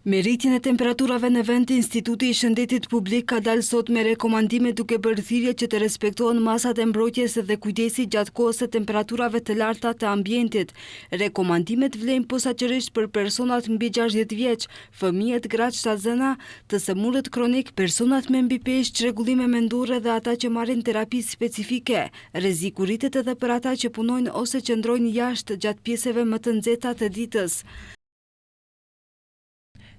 Me rritjen e temperaturave në vend, Instituti i Shëndetit Publik ka dalë sot me rekomandime duke bërë thirrje që të respektohen masat e mbrojtjes dhe kujdesi gjatë kohës së temperaturave të larta të ambientit. Rekomandimet vlen posaçërisht për personat mbi 60 vjeç, fëmijët, gratë shtatzëna, të sëmurët kronik, personat me mbi peshë, çrregullime mendore dhe ata që marrin terapi specifike. Rreziku rritet edhe për ata që punojnë ose qëndrojnë jashtë gjatë pjesëve më të nxehta të ditës.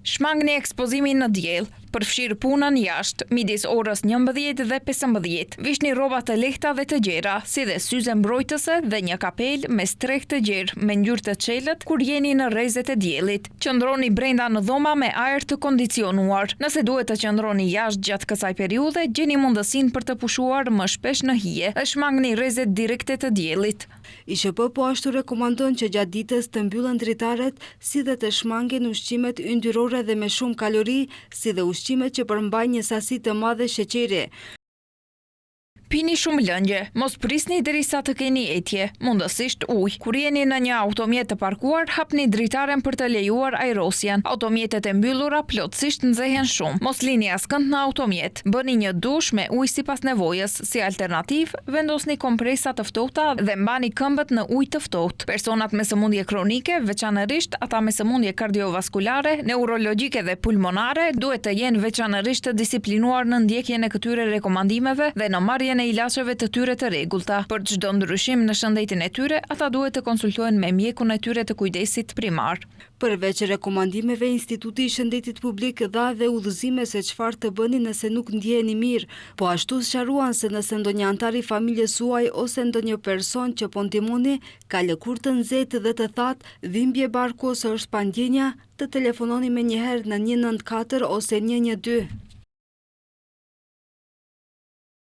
Shmangni ekspozimin në diell, përfshirë punën jashtë, midis orës 11 dhe 15. Vishni rroba të lehta dhe të gjera, si dhe syze mbrojtëse dhe një kapel me streh të gjerë me ngjyrë të çelët kur jeni në rrezet e diellit. Qëndroni brenda në dhoma me ajër të kondicionuar. Nëse duhet të qëndroni jashtë gjatë kësaj periudhe, gjeni mundësinë për të pushuar më shpesh në hije e shmangni rrezet direkte të diellit. ISHP po ashtu rekomandon që gjatë ditës të mbyllen dritaret, si dhe të shmangen ushqimet yndyrore dhe me shumë kalori, si dhe ushqimet që përmbajnë një sasi të madhe sheqeri. Pini shumë lëngje, mos prisni derisa të keni etje, mundësisht ujë. Kur jeni në një automjet të parkuar, hapni dritaren për të lejuar ajrosjen. Automjetet e mbyllura plotësisht nxehen shumë. Mos lini askënd në automjet. Bëni një dush me ujë sipas nevojës. Si alternativë, vendosni kompresa të ftohta dhe mbani këmbët në ujë të ftohtë. Personat me sëmundje kronike, veçanërisht ata me sëmundje kardiovaskulare, neurologjike dhe pulmonare, duhet të jenë veçanërisht të disiplinuar në ndjekjen e këtyre rekomandimeve dhe në marrjen e ilaçeve të tyre të rregullta. Për çdo ndryshim në shëndetin e tyre, ata duhet të konsultohen me mjekun e tyre të kujdesit primar. Përveç rekomandimeve, Instituti i Shëndetit Publik dha dhe udhëzime se çfarë të bëni nëse nuk ndjeheni mirë, po ashtu sqaruan se nëse ndonjë antar i familjes suaj ose ndonjë person që po ndihmoni ka lëkurë të nxehtë dhe të thatë, dhimbje barku ose është pandjenja, të telefononi menjëherë në 194 ose 112.